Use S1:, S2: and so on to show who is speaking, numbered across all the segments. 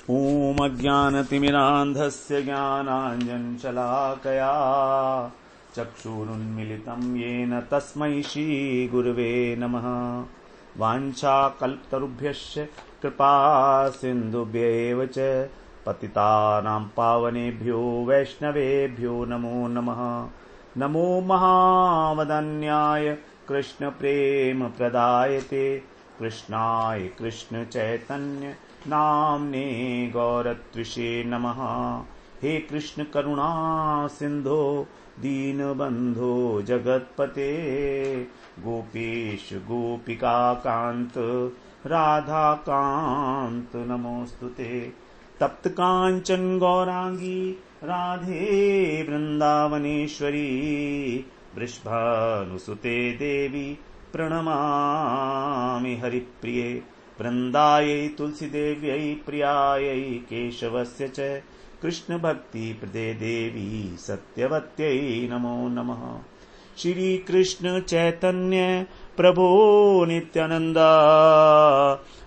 S1: ॐ अज्ञानतिमिरान्धस्य ज्ञानाञ्जनशलाकया चक्षुरुन्मिलितं येन तस्मै श्रीगुरवे नमः। वाञ्छाकल्पतरुभ्यश्च कृपा सिन्धुभ्यैव च पतितानां पावनेभ्यो वैष्णवेभ्यो नमो नमः। नमो महावदन्याय कृष्णप्रेमप्रदायते कृष्णाय कृष्णचैतन्य नाम्ने गौरत्विषे नमः। हे कृष्ण करुणा सिंधो दीनबंधो जगत्पते गोपेश गोपिका कांत राधा कांत नमोस्तुते। तप्त कांचन गौरांगी राधे वृंदावनेश्वरी वृषभानुसुते देवी प्रणमामि हरिप्रिये। वृंदायै तुलसीदेव्यै प्रियायै केशवस्य च कृष्णभक्तिप्रदे देवी सत्यवत्यै नमो नमः। श्री कृष्ण चैतन्य प्रभो नित्यानंद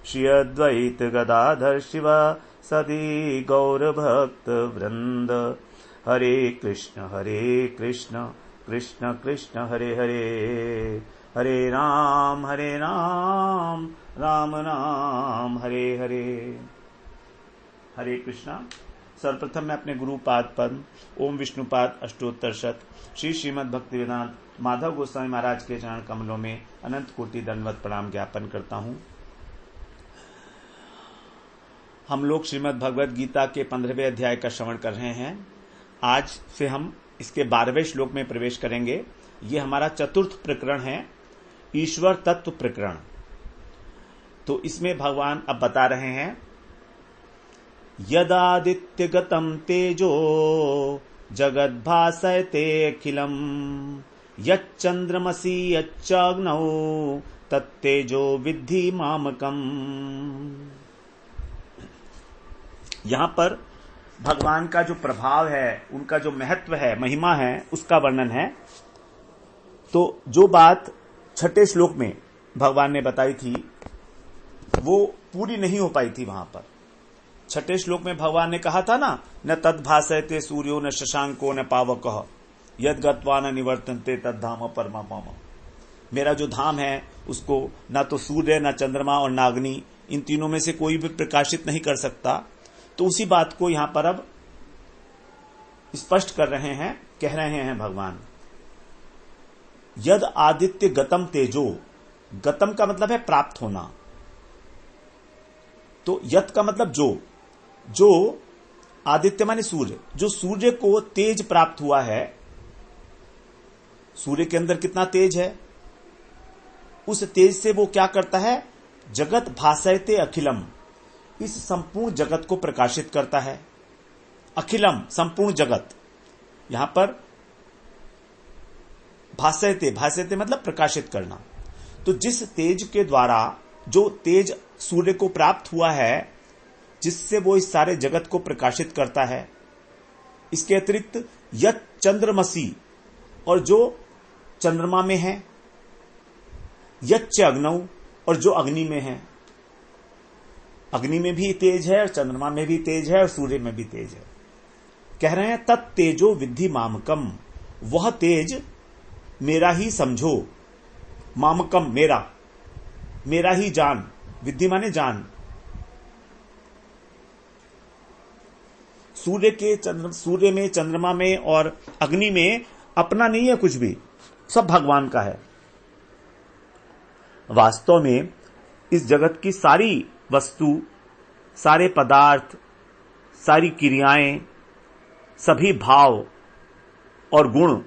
S1: श्री अद्वैत गदाधर शिव सदी गौरभक्त वृंद। हरे कृष्ण कृष्ण कृष्ण हरे हरे, हरे राम राम राम हरे हरे। हरे कृष्णा। सर्वप्रथम मैं अपने गुरुपाद पद्म ओम विष्णुपाद अष्टोत्तर शत श्री श्रीमद् भक्तिवेदांत माधव गोस्वामी महाराज के चरण कमलों में अनंत कोटि दंडवत प्रणाम ज्ञापन करता हूं। हम लोग श्रीमद् भगवद गीता के 15वें अध्याय का श्रवण कर रहे हैं। आज से हम इसके 12वें श्लोक में प्रवेश करेंगे। ये हमारा चतुर्थ प्रकरण है, ईश्वर तत्व प्रकरण। तो इसमें भगवान अब बता रहे हैं, यदादित्यगतं तेजो जगद्भासयते अखिलम् यच्चंद्रमसि यच्चाग्नौ तत्तेजो विद्धि मामकम्। यहां पर भगवान का जो प्रभाव है, उनका जो महत्व है, महिमा है, उसका वर्णन है। तो जो बात छठे श्लोक में भगवान ने बताई थी वो पूरी नहीं हो पाई थी। वहां पर छठे श्लोक में भगवान ने कहा था ना, न तद्भासयते सूर्यो न शशांको न पावकः यद गत्वा न निवर्तन्ते तद्धाम परमा मम। मेरा जो धाम है उसको ना तो सूर्य, न चंद्रमा और नाग्नि, इन तीनों में से कोई भी प्रकाशित नहीं कर सकता। तो उसी बात को यहां पर अब स्पष्ट कर रहे हैं, कह रहे हैं भगवान। यद आदित्य गतम तेजो, गतम का मतलब है प्राप्त होना, तो यत का मतलब जो आदित्य माने सूर्य, जो सूर्य को तेज प्राप्त हुआ है। सूर्य के अंदर कितना तेज है, उस तेज से वो क्या करता है, जगत भासयते अखिलम, इस संपूर्ण जगत को प्रकाशित करता है। अखिलम संपूर्ण जगत, यहां पर भासयते, भासयते मतलब प्रकाशित करना। तो जिस तेज के द्वारा, जो तेज सूर्य को प्राप्त हुआ है, जिससे वो इस सारे जगत को प्रकाशित करता है, इसके अतिरिक्त यत् चंद्रमसी, और जो चंद्रमा में है, यच्च अग्नौ, और जो अग्नि में है। अग्नि में भी तेज है और चंद्रमा में भी तेज है और सूर्य में भी तेज है। कह रहे हैं तत्तेजो विद्धि मामकम, वह तेज मेरा ही समझो। मामकम मेरा ही जान, विद्धि माने जान। सूर्य में, चंद्रमा में और अग्नि में अपना नहीं है कुछ भी, सब भगवान का है। वास्तव में इस जगत की सारी वस्तु, सारे पदार्थ, सारी क्रियाएं, सभी भाव और गुण,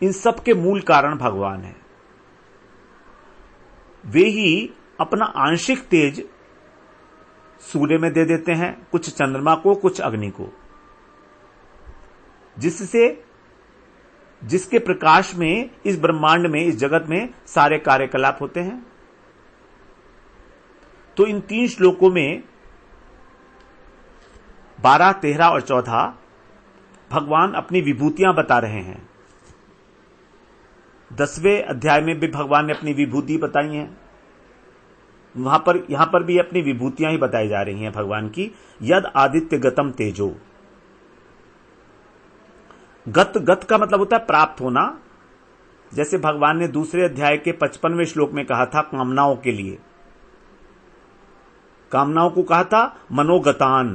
S1: इन सब के मूल कारण भगवान है। वे ही अपना आंशिक तेज सूर्य में दे देते हैं, कुछ चंद्रमा को, कुछ अग्नि को, जिसके प्रकाश में इस ब्रह्मांड में, इस जगत में सारे कार्यकलाप होते हैं। तो इन 3 श्लोकों में 12, 13 और 14 भगवान अपनी विभूतियां बता रहे हैं। 10वें अध्याय में भी भगवान ने अपनी विभूति बताई है। यहां पर भी अपनी विभूतियां ही बताई जा रही हैं भगवान की। यद आदित्य गतम तेजो, गत का मतलब होता है प्राप्त होना। जैसे भगवान ने दूसरे अध्याय के 55वें श्लोक में कहा था कामनाओं के लिए, कामनाओं को कहा था मनोगतान,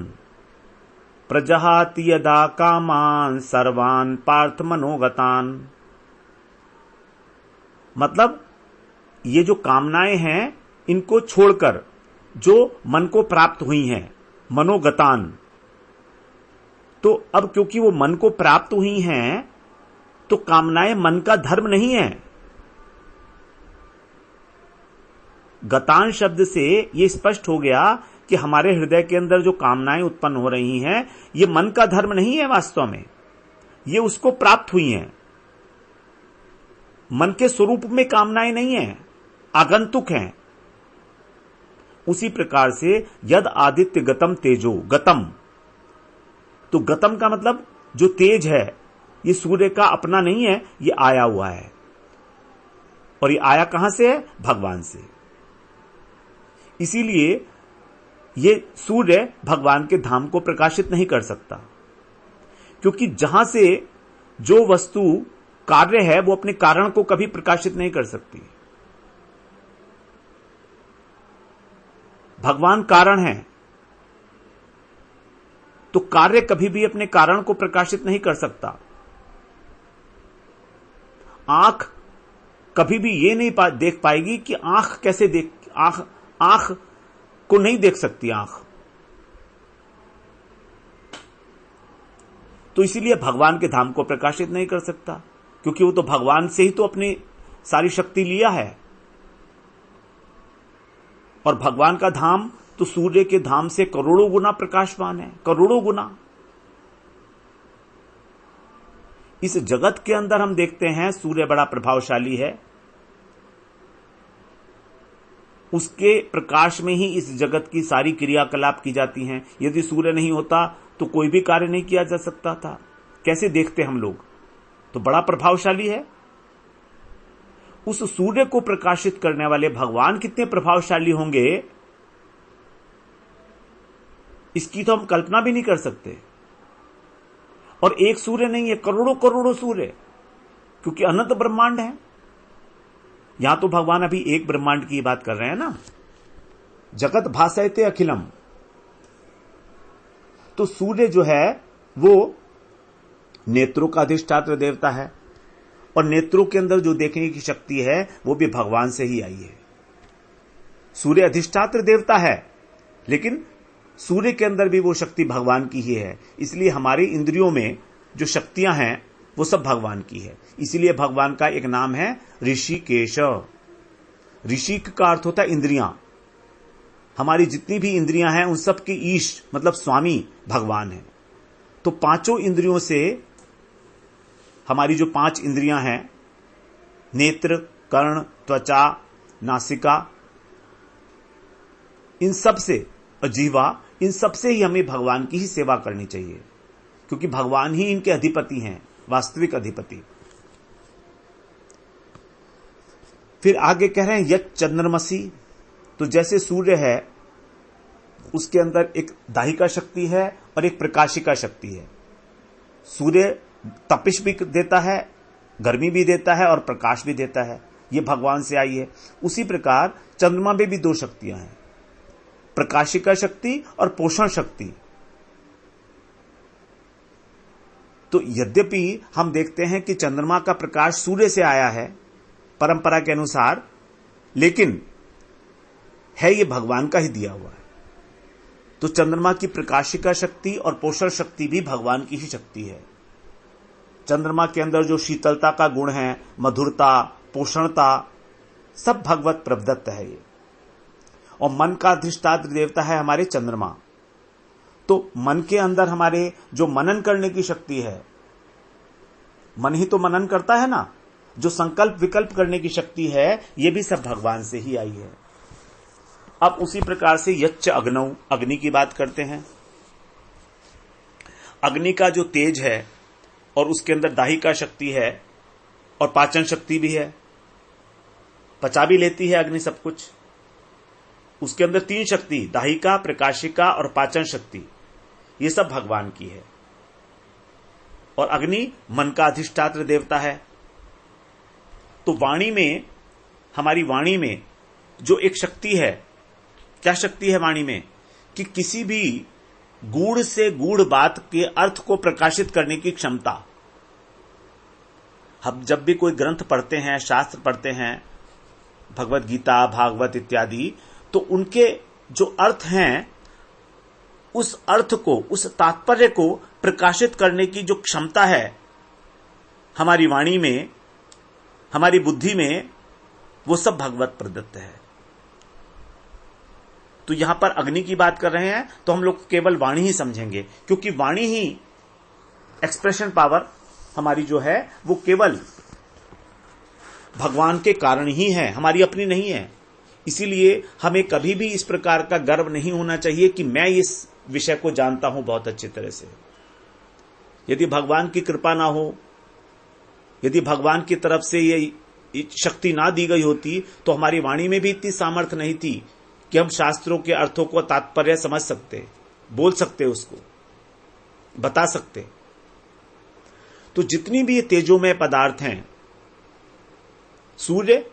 S1: प्रजहाति यदा कामान सर्वान पार्थ मनोगतान। मतलब ये जो कामनाएं हैं इनको छोड़कर जो मन को प्राप्त हुई हैं, मनोगतान। तो अब क्योंकि वो मन को प्राप्त हुई हैं तो कामनाएं मन का धर्म नहीं है। गतान शब्द से ये स्पष्ट हो गया कि हमारे हृदय के अंदर जो कामनाएं उत्पन्न हो रही हैं ये मन का धर्म नहीं है, वास्तव में ये उसको प्राप्त हुई हैं। मन के स्वरूप में कामनाएं नहीं है, आगंतुक हैं। उसी प्रकार से यद आदित्य गतम तेजो, गतम तो गतम का मतलब जो तेज है ये सूर्य का अपना नहीं है, ये आया हुआ है। और ये आया कहां से है? भगवान से। इसीलिए ये सूर्य भगवान के धाम को प्रकाशित नहीं कर सकता, क्योंकि जहां से जो वस्तु कार्य है वो अपने कारण को कभी प्रकाशित नहीं कर सकती। भगवान कारण है तो कार्य कभी भी अपने कारण को प्रकाशित नहीं कर सकता। आंख कभी भी ये नहीं देख पाएगी कि आंख कैसे आंख को नहीं देख सकती आंख। तो इसीलिए भगवान के धाम को प्रकाशित नहीं कर सकता, क्योंकि वो तो भगवान से ही तो अपनी सारी शक्ति लिया है। और भगवान का धाम तो सूर्य के धाम से करोड़ों गुना प्रकाशवान है, करोड़ों गुना। इस जगत के अंदर हम देखते हैं सूर्य बड़ा प्रभावशाली है, उसके प्रकाश में ही इस जगत की सारी क्रियाकलाप की जाती हैं। यदि सूर्य नहीं होता तो कोई भी कार्य नहीं किया जा सकता था। कैसे देखते हम लोग, तो बड़ा प्रभावशाली है। उस सूर्य को प्रकाशित करने वाले भगवान कितने प्रभावशाली होंगे, इसकी तो हम कल्पना भी नहीं कर सकते। और एक सूर्य नहीं है, करोड़ों करोड़ों सूर्य, क्योंकि अनंत ब्रह्मांड है। यहां तो भगवान अभी एक ब्रह्मांड की बात कर रहे हैं ना, जगत भासयते अखिलम। तो सूर्य जो है वो नेत्रों का अधिष्ठात्र देवता है, और नेत्रों के अंदर जो देखने की शक्ति है वो भी भगवान से ही आई है। सूर्य अधिष्ठात्र देवता है, लेकिन सूर्य के अंदर भी वो शक्ति भगवान की ही है। इसलिए हमारी इंद्रियों में जो शक्तियां हैं वो सब भगवान की है। इसीलिए भगवान का एक नाम है ऋषिकेश। ऋषि का अर्थ होता है इंद्रियां। हमारी जितनी भी इंद्रियां हैं उन सब की ईश मतलब स्वामी भगवान है। तो पांचों इंद्रियों से हमारी जो 5 इंद्रियां हैं, नेत्र, कर्ण, त्वचा, नासिका, इन सब से, और जीवा, इन सब से ही हमें भगवान की ही सेवा करनी चाहिए, क्योंकि भगवान ही इनके अधिपति हैं, वास्तविक अधिपति। फिर आगे कह रहे हैं यत् चंद्रमसी। तो जैसे सूर्य है उसके अंदर एक दाहिका शक्ति है और एक प्रकाशिका शक्ति है। सूर्य तपिश भी देता है, गर्मी भी देता है और प्रकाश भी देता है, ये भगवान से आई है। उसी प्रकार चंद्रमा में भी 2 शक्तियां हैं, प्रकाशिका शक्ति और पोषण शक्ति। तो यद्यपि हम देखते हैं कि चंद्रमा का प्रकाश सूर्य से आया है परंपरा के अनुसार, लेकिन है ये भगवान का ही दिया हुआ है। तो चंद्रमा की प्रकाशिका शक्ति और पोषण शक्ति भी भगवान की ही शक्ति है। चंद्रमा के अंदर जो शीतलता का गुण है, मधुरता, पोषणता, सब भगवत प्रदत्त है ये। और मन का अधिष्ठात्र देवता है हमारे चंद्रमा। तो मन के अंदर हमारे जो मनन करने की शक्ति है, मन ही तो मनन करता है ना, जो संकल्प विकल्प करने की शक्ति है, ये भी सब भगवान से ही आई है। अब उसी प्रकार से यच्च अग्नौ, अग्नि की बात करते हैं। अग्नि का जो तेज है और उसके अंदर दाहिका शक्ति है और पाचन शक्ति भी है, पचा भी लेती है अग्नि सब कुछ। उसके अंदर 3 शक्ति, दाहिका, प्रकाशिका और पाचन शक्ति, ये सब भगवान की है। और अग्नि मन का अधिष्ठात्र देवता है। तो वाणी में, हमारी वाणी में जो एक शक्ति है, क्या शक्ति है वाणी में, कि किसी भी गूढ़ से गूढ़ बात के अर्थ को प्रकाशित करने की क्षमता। हम जब भी कोई ग्रंथ पढ़ते हैं, शास्त्र पढ़ते हैं, भगवत गीता, भागवत इत्यादि, तो उनके जो अर्थ हैं, उस अर्थ को, उस तात्पर्य को प्रकाशित करने की जो क्षमता है हमारी वाणी में, हमारी बुद्धि में, वो सब भगवत प्रदत्त है। तो यहां पर अग्नि की बात कर रहे हैं तो हम लोग केवल वाणी ही समझेंगे, क्योंकि वाणी ही एक्सप्रेशन पावर हमारी जो है वो केवल भगवान के कारण ही है, हमारी अपनी नहीं है। इसीलिए हमें कभी भी इस प्रकार का गर्व नहीं होना चाहिए कि मैं इस विषय को जानता हूं बहुत अच्छी तरह से। यदि भगवान की कृपा ना हो, यदि भगवान की तरफ से ये शक्ति ना दी गई होती, तो हमारी वाणी में भी इतनी सामर्थ्य नहीं थी कि हम शास्त्रों के अर्थों को तात्पर्य समझ सकते, बोल सकते, उसको बता सकते। तो जितनी भी ये तेजोमय पदार्थ हैं, सूर्य,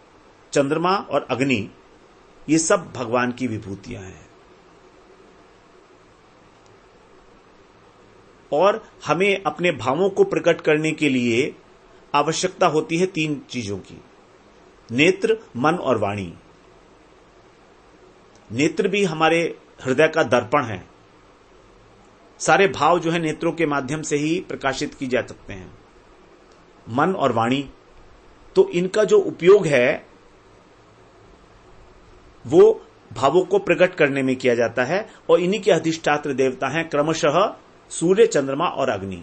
S1: चंद्रमा और अग्नि, ये सब भगवान की विभूतियां हैं। और हमें अपने भावों को प्रकट करने के लिए आवश्यकता होती है 3 चीजों की, नेत्र, मन और वाणी। नेत्र भी हमारे हृदय का दर्पण है। सारे भाव जो है नेत्रों के माध्यम से ही प्रकाशित की जा सकते हैं। मन और वाणी, तो इनका जो उपयोग है वो भावों को प्रकट करने में किया जाता है। और इन्हीं के अधिष्ठात्र देवता हैं क्रमशः सूर्य, चंद्रमा और अग्नि।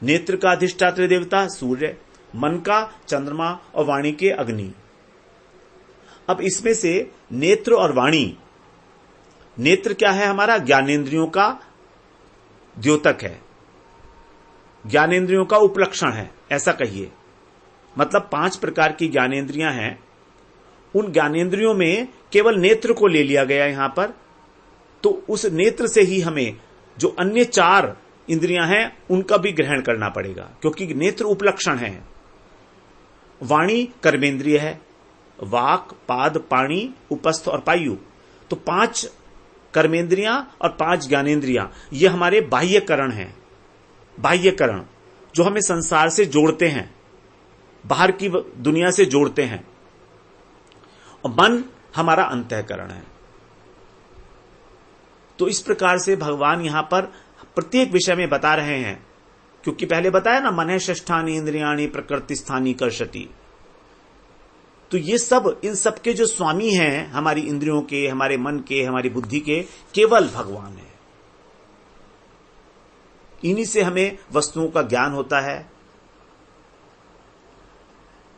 S1: नेत्र का अधिष्ठात्र देवता सूर्य, मन का चंद्रमा और वाणी के अग्नि। अब इसमें से नेत्र और वाणी, नेत्र क्या है, हमारा ज्ञानेंद्रियों का द्योतक है, ज्ञानेंद्रियों का उपलक्षण है, ऐसा कहिए। मतलब 5 प्रकार की ज्ञानेंद्रियां हैं। उन ज्ञानेंद्रियों में केवल नेत्र को ले लिया गया यहां पर। तो उस नेत्र से ही हमें जो अन्य 4 इंद्रियां हैं उनका भी ग्रहण करना पड़ेगा, क्योंकि नेत्र उपलक्षण है। वाणी कर्मेंद्रिय है, वाक, पाद, पाणी, उपस्थ और पायु। तो 5 कर्मेंद्रियां और 5 ज्ञानेंद्रियां, ये हमारे बाह्यकरण हैं। बाह्यकरण जो हमें संसार से जोड़ते हैं, बाहर की दुनिया से जोड़ते हैं। और मन हमारा अंतःकरण है। तो इस प्रकार से भगवान यहां पर प्रत्येक विषय में बता रहे हैं, क्योंकि पहले बताया ना, मन है षष्ठानि इंद्रियाणि प्रकृति स्थानी कर्षति। तो ये सब, इन सब के जो स्वामी हैं, हमारी इंद्रियों के, हमारे मन के, हमारी बुद्धि के, केवल भगवान है। इन्हीं से हमें वस्तुओं का ज्ञान होता है।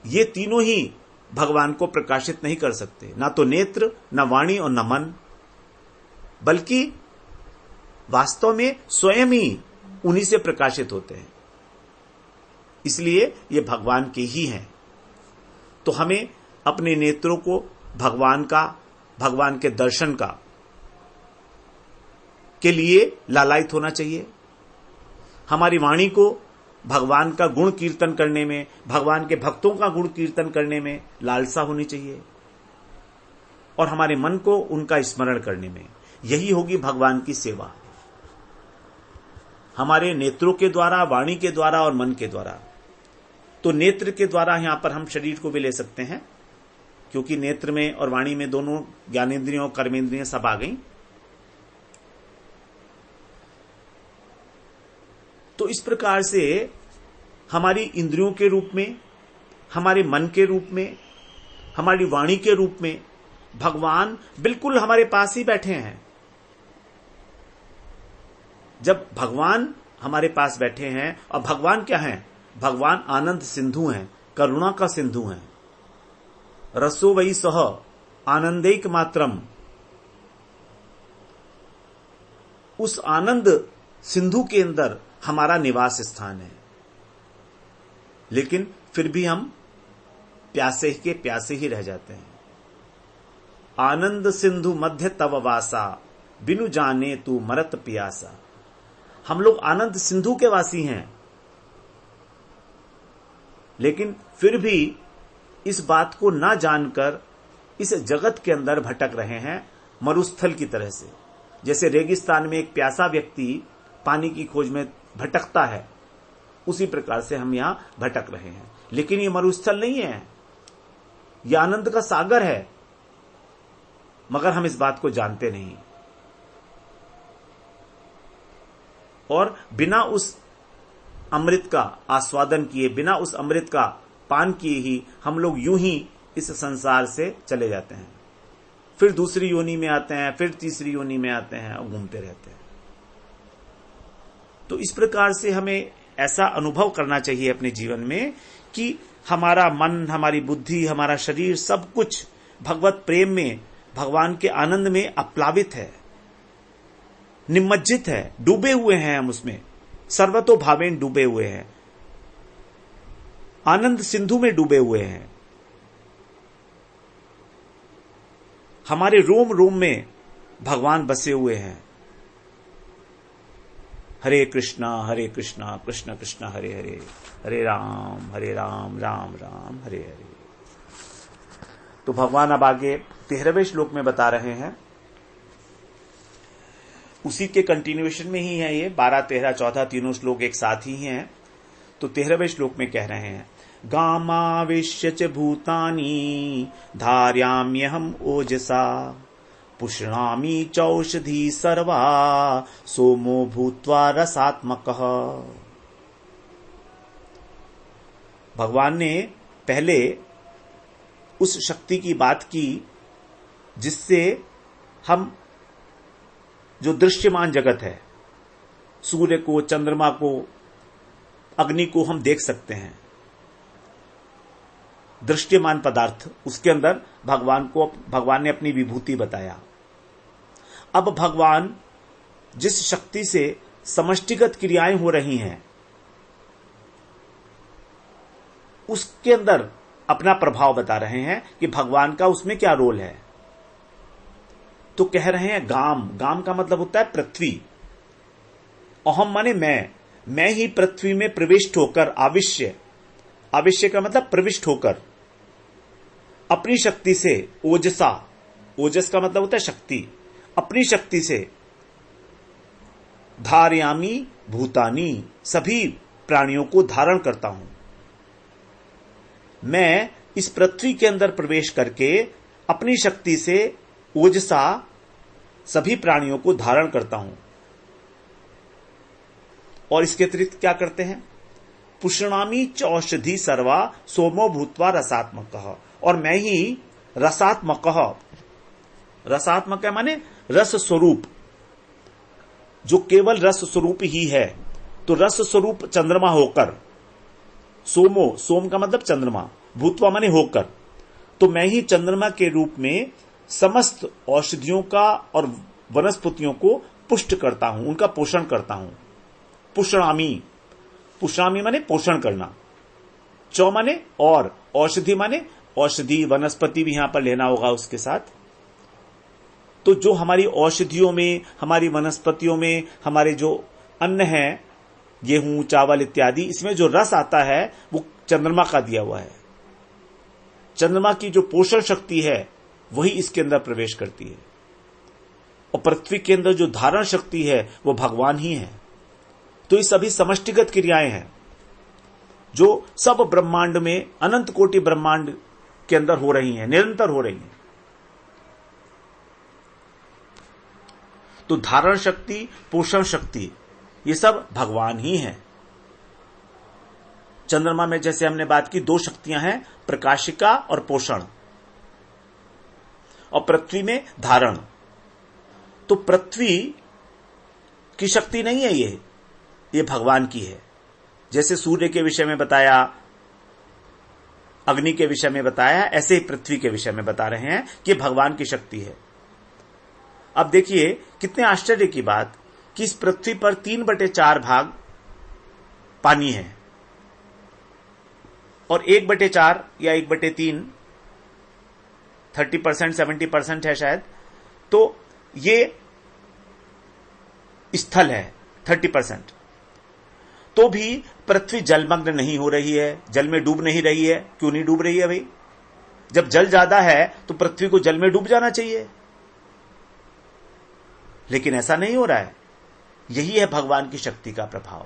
S1: ये तीनों ही भगवान को प्रकाशित नहीं कर सकते, ना तो नेत्र, ना वाणी और न मन, बल्कि वास्तव में स्वयं ही उन्हीं से प्रकाशित होते हैं। इसलिए ये भगवान के ही हैं। तो हमें अपने नेत्रों को भगवान का, भगवान के दर्शन का के लिए लालायित होना चाहिए। हमारी वाणी को भगवान का गुण कीर्तन करने में, भगवान के भक्तों का गुण कीर्तन करने में लालसा होनी चाहिए। और हमारे मन को उनका स्मरण करने में, यही होगी भगवान की सेवा, हमारे नेत्रों के द्वारा, वाणी के द्वारा और मन के द्वारा। तो नेत्र के द्वारा यहां पर हम शरीर को भी ले सकते हैं, क्योंकि नेत्र में और वाणी में दोनों ज्ञानेंद्रियों, कर्मेंद्रियां सब आ गई। तो इस प्रकार से हमारी इंद्रियों के रूप में, हमारे मन के रूप में, हमारी वाणी के रूप में भगवान बिल्कुल हमारे पास ही बैठे हैं। जब भगवान हमारे पास बैठे हैं, और भगवान क्या हैं? भगवान आनंद सिंधु हैं, करुणा का सिंधु हैं। रसो वही सह आनंदैक मात्रम, उस आनंद सिंधु के अंदर हमारा निवास स्थान है। लेकिन फिर भी हम प्यासे के प्यासे ही रह जाते हैं। आनंद सिंधु मध्य तव वासा, बिनु जाने तू मरत पियासा। हम लोग आनंद सिंधु के वासी हैं, लेकिन फिर भी इस बात को ना जानकर इस जगत के अंदर भटक रहे हैं, मरुस्थल की तरह से। जैसे रेगिस्तान में एक प्यासा व्यक्ति पानी की खोज में भटकता है, उसी प्रकार से हम यहां भटक रहे हैं। लेकिन ये मरुस्थल नहीं है, यह आनंद का सागर है, मगर हम इस बात को जानते नहीं। और बिना उस अमृत का आस्वादन किए, बिना उस अमृत का पान किए ही हम लोग यूं ही इस संसार से चले जाते हैं। फिर दूसरी योनि में आते हैं, फिर तीसरी योनि में आते हैं और घूमते रहते हैं। तो इस प्रकार से हमें ऐसा अनुभव करना चाहिए अपने जीवन में कि हमारा मन, हमारी बुद्धि, हमारा शरीर, सब कुछ भगवत प्रेम में, भगवान के आनंद में अप्लावित है, निमज्जित है, डूबे हुए हैं हम उसमें, सर्वतो भावेन डूबे हुए हैं, आनंद सिंधु में डूबे हुए हैं। हमारे रोम रोम में भगवान बसे हुए हैं। हरे कृष्णा कृष्ण कृष्ण हरे हरे, हरे राम राम राम हरे हरे। तो भगवान अब आगे 13वें श्लोक में बता रहे हैं, उसी के कंटिन्यूएशन में ही है ये। 12, 13, 14 तीनों श्लोक एक साथ ही हैं। तो 13वें श्लोक में कह रहे हैं, गामाविश्य च भूतानि धार्याम्यहम ओजसा, पुष्णामि चौषधी सर्वा सोमो भूत्वा रसात्मकः। भगवान ने पहले उस शक्ति की बात की जिससे हम जो दृश्यमान जगत है, सूर्य को, चंद्रमा को, अग्नि को हम देख सकते हैं, दृश्यमान पदार्थ, उसके अंदर भगवान ने अपनी विभूति बताया। अब भगवान जिस शक्ति से समष्टिगत क्रियाएं हो रही हैं, उसके अंदर अपना प्रभाव बता रहे हैं कि भगवान का उसमें क्या रोल है। तो कह रहे हैं गाम का मतलब होता है पृथ्वी। अहम माने मैं ही पृथ्वी में प्रविष्ट होकर, आविश्य का मतलब प्रविष्ट होकर, अपनी शक्ति से, ओजस का मतलब होता है शक्ति, अपनी शक्ति से धारयामी भूतानी, सभी प्राणियों को धारण करता हूं। मैं इस पृथ्वी के अंदर प्रवेश करके अपनी शक्ति से ओजसा सभी प्राणियों को धारण करता हूं। और इसके अतिरिक्त क्या करते हैं, पुष्णामी चौषधि सर्वा सोमो भूत्वा रसात्मकः, और मैं ही रसात्मकः, रसात्मक है माने रस स्वरूप, जो केवल रस स्वरूप ही है। तो रस स्वरूप चंद्रमा होकर, सोम का मतलब चंद्रमा, भूत्वा माने होकर, तो मैं ही चंद्रमा के रूप में समस्त औषधियों का और वनस्पतियों को पुष्ट करता हूं, उनका पोषण करता हूं। पुष्णामी माने पोषण करना, चौ माने और, औषधि माने औषधि, वनस्पति भी यहां पर लेना होगा उसके साथ। तो जो हमारी औषधियों में, हमारी वनस्पतियों में, हमारे जो अन्न है, गेहूं, चावल इत्यादि, इसमें जो रस आता है वो चंद्रमा का दिया हुआ है। चंद्रमा की जो पोषण शक्ति है वही इसके अंदर प्रवेश करती है, और पृथ्वी के अंदर जो धारण शक्ति है वो भगवान ही है। तो ये सभी समष्टिगत क्रियाएं हैं जो सब ब्रह्मांड में, अनंत कोटि ब्रह्मांड के अंदर हो रही हैं, निरंतर हो रही हैं। तो धारण शक्ति, पोषण शक्ति, ये सब भगवान ही है। चंद्रमा में जैसे हमने बात की, दो शक्तियां हैं, प्रकाशिका और पोषण, और पृथ्वी में धारण। तो पृथ्वी की शक्ति नहीं है ये भगवान की है। जैसे सूर्य के विषय में बताया, अग्नि के विषय में बताया, ऐसे ही पृथ्वी के विषय में बता रहे हैं कि भगवान की शक्ति है। अब देखिए कितने आश्चर्य की बात कि इस पृथ्वी पर 3/4 भाग पानी है और 1/4 या 1/3 30%, 70% है शायद, तो ये स्थल है 30%। तो भी पृथ्वी जलमग्न नहीं हो रही है, जल में डूब नहीं रही है। क्यों नहीं डूब रही है भाई? जब जल ज्यादा है तो पृथ्वी को जल में डूब जाना चाहिए, लेकिन ऐसा नहीं हो रहा है। यही है भगवान की शक्ति का प्रभाव।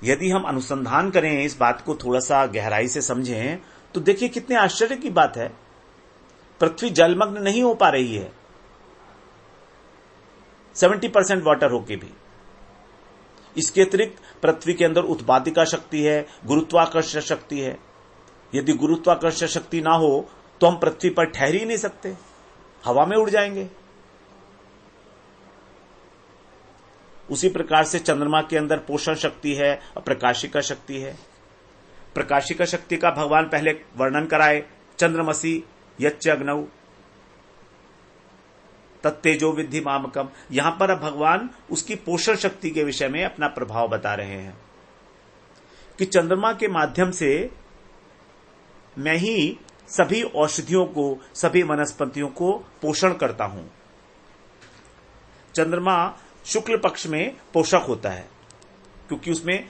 S1: यदि हम अनुसंधान करें, इस बात को थोड़ा सा गहराई से समझें, तो देखिए कितने आश्चर्य की बात है। पृथ्वी जलमग्न नहीं हो पा रही है 70% वाटर होके भी। इसके अतिरिक्त पृथ्वी के अंदर उत्पादिका शक्ति है, गुरुत्वाकर्षण शक्ति है। यदि गुरुत्वाकर्षण शक्ति ना हो तो हम पृथ्वी पर ठहर ही नहीं सकते, हवा में उड़ जाएंगे। उसी प्रकार से चंद्रमा के अंदर पोषण शक्ति है और प्रकाशिका शक्ति है। प्रकाशिका शक्ति का भगवान पहले वर्णन कराए, चंद्रमसी यच्च अग्नौ तत्तेजो विद्धि मामकम। यहां पर अब भगवान उसकी पोषण शक्ति के विषय में अपना प्रभाव बता रहे हैं कि चंद्रमा के माध्यम से मैं ही सभी औषधियों को, सभी वनस्पतियों को पोषण करता हूं। चंद्रमा शुक्ल पक्ष में पोषक होता है, क्योंकि उसमें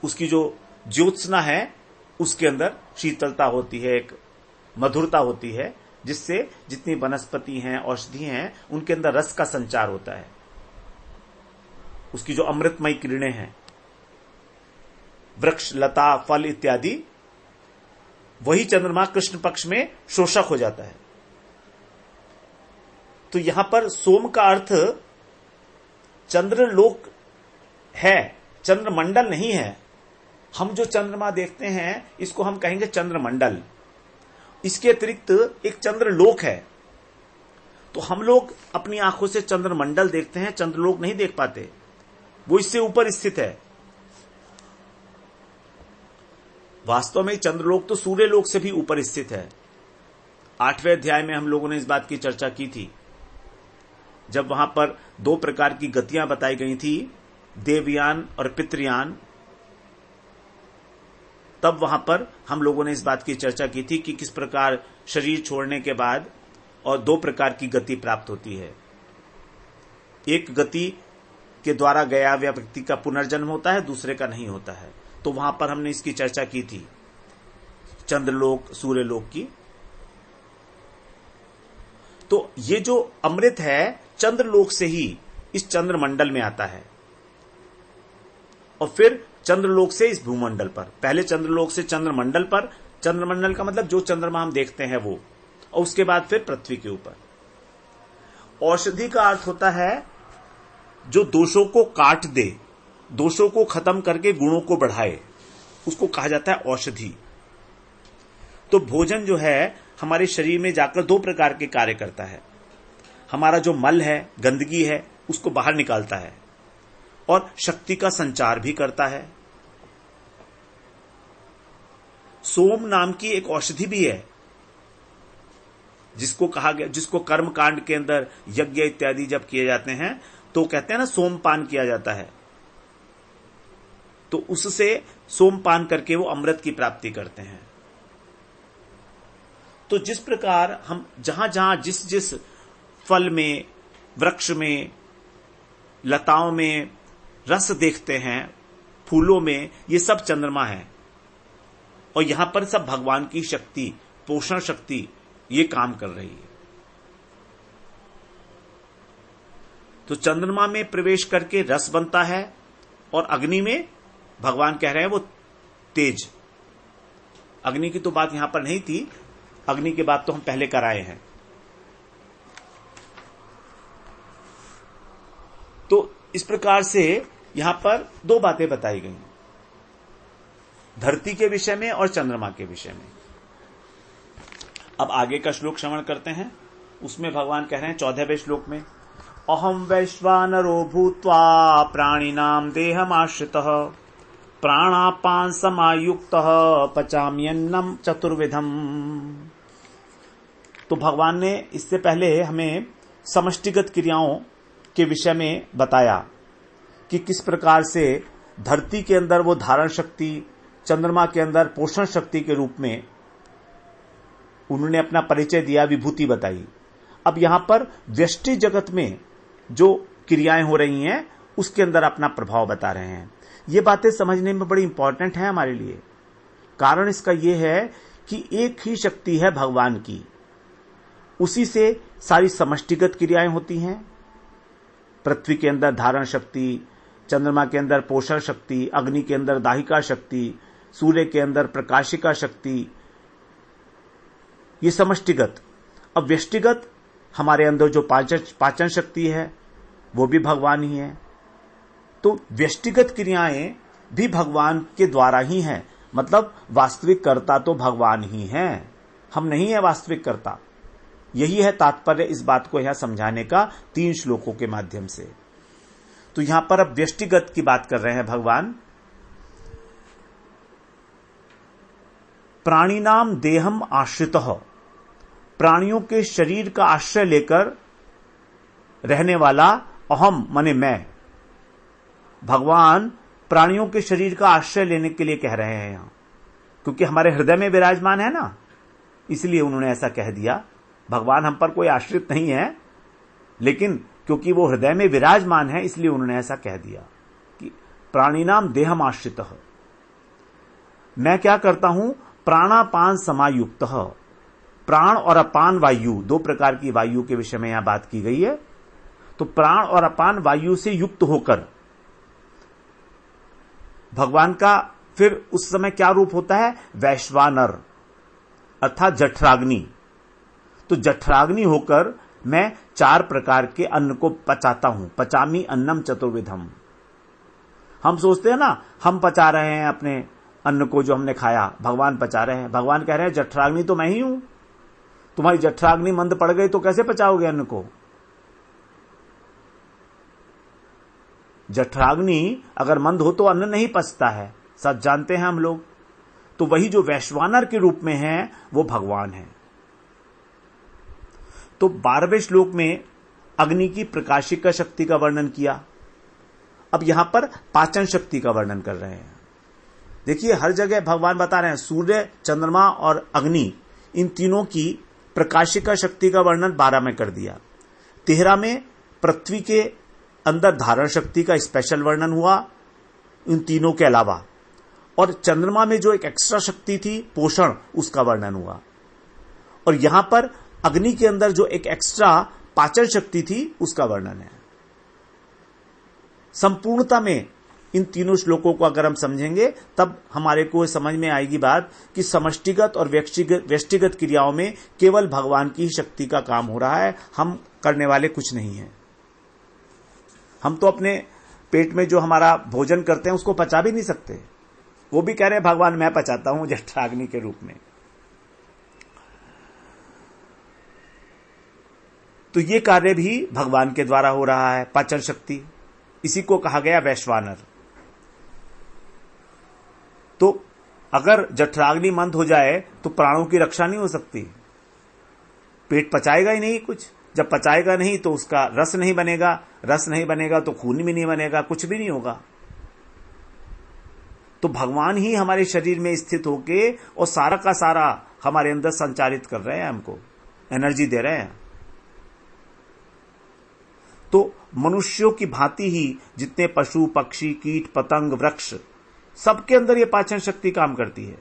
S1: उसकी जो ज्योत्सना है उसके अंदर शीतलता होती है, एक मधुरता होती है, जिससे जितनी वनस्पति हैं, औषधि हैं, उनके अंदर रस का संचार होता है। उसकी जो अमृतमयी किरणें हैं, वृक्ष, लता, फल इत्यादि, वही चंद्रमा कृष्ण पक्ष में शोषक हो जाता है। तो यहां पर सोम का अर्थ चंद्रलोक है, चंद्रमंडल नहीं है। हम जो चंद्रमा देखते हैं इसको हम कहेंगे चंद्रमंडल। इसके अतिरिक्त एक चंद्रलोक है। तो हम लोग अपनी आंखों से चंद्रमंडल देखते हैं, चंद्रलोक नहीं देख पाते, वो इससे ऊपर स्थित है। वास्तव में चंद्रलोक तो सूर्यलोक से भी ऊपर स्थित है। 8वें अध्याय में हम लोगों ने इस बात की चर्चा की थी, जब वहां पर 2 प्रकार की गतियां बताई गई थी, देवयान और पितृयान। तब वहां पर हम लोगों ने इस बात की चर्चा की थी कि किस प्रकार शरीर छोड़ने के बाद और 2 प्रकार की गति प्राप्त होती है। एक गति के द्वारा गया हुआ व्यक्ति का पुनर्जन्म होता है, दूसरे का नहीं होता है। तो वहां पर हमने इसकी चर्चा की थी, चंद्रलोक, सूर्यलोक की। तो ये जो अमृत है चंद्रलोक से ही इस चंद्रमंडल में आता है, और फिर चंद्रलोक से इस भूमंडल पर। पहले चंद्रलोक से चंद्रमंडल पर, चंद्रमंडल का मतलब जो चंद्रमा हम देखते हैं वो, और उसके बाद फिर पृथ्वी के ऊपर। औषधि का अर्थ होता है जो दोषों को काट दे, दोषों को खत्म करके गुणों को बढ़ाए, उसको कहा जाता है औषधि। तो भोजन जो है हमारे शरीर में जाकर 2 प्रकार के कार्य करता है। हमारा जो मल है, गंदगी है, उसको बाहर निकालता है, और शक्ति का संचार भी करता है। सोम नाम की एक औषधि भी है, जिसको कहा गया, जिसको कर्म कांड के अंदर यज्ञ इत्यादि जब किए जाते हैं तो कहते हैं ना सोमपान किया जाता है। तो उससे सोमपान करके वो अमृत की प्राप्ति करते हैं। तो जिस प्रकार हम जहां जहां जिस जिस फल में, वृक्ष में, लताओं में रस देखते हैं, फूलों में, ये सब चंद्रमा है। और यहां पर सब भगवान की शक्ति, पोषण शक्ति ये काम कर रही है। तो चंद्रमा में प्रवेश करके रस बनता है, और अग्नि में भगवान कह रहे हैं वो तेज। अग्नि की तो बात यहां पर नहीं थी, अग्नि की बात तो हम पहले कराए हैं। तो इस प्रकार से यहां पर 2 बातें बताई गई, धरती के विषय में और चंद्रमा के विषय में। अब आगे का श्लोक श्रवण करते हैं। उसमें भगवान कह रहे हैं 14वें श्लोक में, अहम वैश्वानरो भूत्वा प्राणिनाम देहमाश्रितः प्राणापान समायुक्तः पचाम्यन्नम चतुर्विधम। तो भगवान ने इससे पहले हमें समष्टिगत क्रियाओं के विषय में बताया कि किस प्रकार से धरती के अंदर वो धारण शक्ति, चंद्रमा के अंदर पोषण शक्ति के रूप में उन्होंने अपना परिचय दिया, विभूति बताई। अब यहां पर व्यष्टि जगत में जो क्रियाएं हो रही हैं उसके अंदर अपना प्रभाव बता रहे हैं। ये बातें समझने में बड़ी इंपॉर्टेंट है हमारे लिए। कारण इसका यह है कि एक ही शक्ति है भगवान की, उसी से सारी समष्टिगत क्रियाएं होती हैं। पृथ्वी के अंदर धारण शक्ति, चंद्रमा के अंदर पोषण शक्ति, अग्नि के अंदर दाहिका शक्ति, सूर्य के अंदर प्रकाशिका शक्ति, ये समष्टिगत। अब व्यष्टिगत हमारे अंदर जो पाचन शक्ति है वो भी भगवान ही है। तो व्यष्टिगत क्रियाएं भी भगवान के द्वारा ही हैं, मतलब वास्तविक कर्ता तो भगवान ही हैं, हम नहीं है वास्तविक कर्ता। यही है तात्पर्य इस बात को यहां समझाने का 3 श्लोकों के माध्यम से। तो यहां पर अब व्यष्टिगत की बात कर रहे हैं भगवान। प्राणिनाम देहम आश्रितः, प्राणियों के शरीर का आश्रय लेकर रहने वाला अहम माने मैं। भगवान प्राणियों के शरीर का आश्रय लेने के लिए कह रहे हैं यहां, क्योंकि हमारे हृदय में विराजमान है ना, इसलिए उन्होंने ऐसा कह दिया। भगवान हम पर कोई आश्रित नहीं है, लेकिन क्योंकि वो हृदय में विराजमान है इसलिए उन्होंने ऐसा कह दिया कि प्राणिनाम देहम आश्रितः। मैं क्या करता हूं, प्राणापान समायुक्त। प्राण और अपान वायु, 2 प्रकार की वायु के विषय में यहां बात की गई है। तो प्राण और अपान वायु से युक्त होकर भगवान का फिर उस समय क्या रूप होता है, वैश्वानर अर्थात जठराग्नि। तो जठराग्नि होकर मैं 4 प्रकार के अन्न को पचाता हूं। पचामी अन्नम चतुर्विधम। हम सोचते हैं ना हम पचा रहे हैं अपने अन्न को, जो हमने खाया भगवान पचा रहे हैं। भगवान कह रहे हैं जठराग्नि तो मैं ही हूं, तुम्हारी जठराग्नि मंद पड़ गई तो कैसे पचाओगे अन्न को। जठराग्नि अगर मंद हो तो अन्न नहीं पचता है, सच जानते हैं हम लोग। तो वही जो वैश्वानर के रूप में है वो भगवान है। तो 12वें श्लोक में अग्नि की प्रकाशिका शक्ति का वर्णन किया। अब यहां पर पाचन शक्ति का वर्णन कर रहे हैं। देखिए हर जगह भगवान बता रहे हैं सूर्य, चंद्रमा और अग्नि, इन तीनों की प्रकाशिका शक्ति का वर्णन 12 में कर दिया। 13 में पृथ्वी के अंदर धारण शक्ति का स्पेशल वर्णन हुआ इन तीनों के अलावा, और चंद्रमा में जो एक एक्स्ट्रा शक्ति थी पोषण, उसका वर्णन हुआ। और यहां पर अग्नि के अंदर जो एक एक्स्ट्रा पाचन शक्ति थी उसका वर्णन है। संपूर्णता में इन तीनों श्लोकों को अगर हम समझेंगे तब हमारे को समझ में आएगी बात कि समष्टिगत और व्यष्टिगत क्रियाओं में केवल भगवान की शक्ति का काम हो रहा है, हम करने वाले कुछ नहीं है। हम तो अपने पेट में जो हमारा भोजन करते हैं उसको पचा भी नहीं सकते। वो भी कह रहे हैं भगवान मैं पचाता हूं जठराग्नि के रूप में। तो ये कार्य भी भगवान के द्वारा हो रहा है, पाचन शक्ति। इसी को कहा गया वैश्वानर। तो अगर जठराग्नि मंद हो जाए तो प्राणों की रक्षा नहीं हो सकती, पेट पचाएगा ही नहीं कुछ। जब पचाएगा नहीं तो उसका रस नहीं बनेगा, रस नहीं बनेगा तो खून भी नहीं बनेगा, कुछ भी नहीं होगा। तो भगवान ही हमारे शरीर में स्थित होके और सारा का सारा हमारे अंदर संचालित कर रहे हैं, हमको एनर्जी दे रहे हैं। तो मनुष्यों की भांति ही जितने पशु, पक्षी, कीट, पतंग, वृक्ष, सबके अंदर ये पाचन शक्ति काम करती है।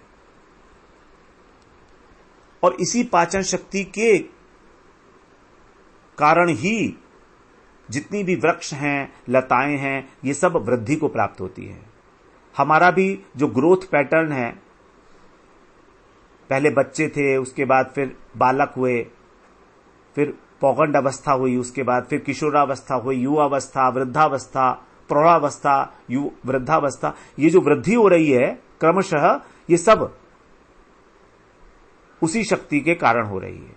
S1: और इसी पाचन शक्ति के कारण ही जितनी भी वृक्ष हैं, लताएं हैं, ये सब वृद्धि को प्राप्त होती है। हमारा भी जो ग्रोथ पैटर्न है, पहले बच्चे थे, उसके बाद फिर बालक हुए, फिर पौगंड अवस्था हुई, उसके बाद फिर किशोरावस्था हुई, युवावस्था, वृद्धावस्था, प्रौढ़ावस्था, वृद्धावस्था, ये जो वृद्धि हो रही है क्रमशः, ये सब उसी शक्ति के कारण हो रही है।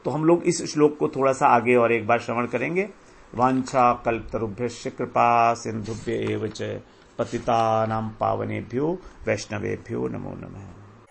S1: तो हम लोग इस श्लोक को थोड़ा सा आगे और एक बार श्रवण करेंगे। वांछा कल्पतरुभ्यश्च कृपा सिंधुभ्य एव च पतितानां पावनेभ्यो वैष्णवेभ्यो नमो नमः।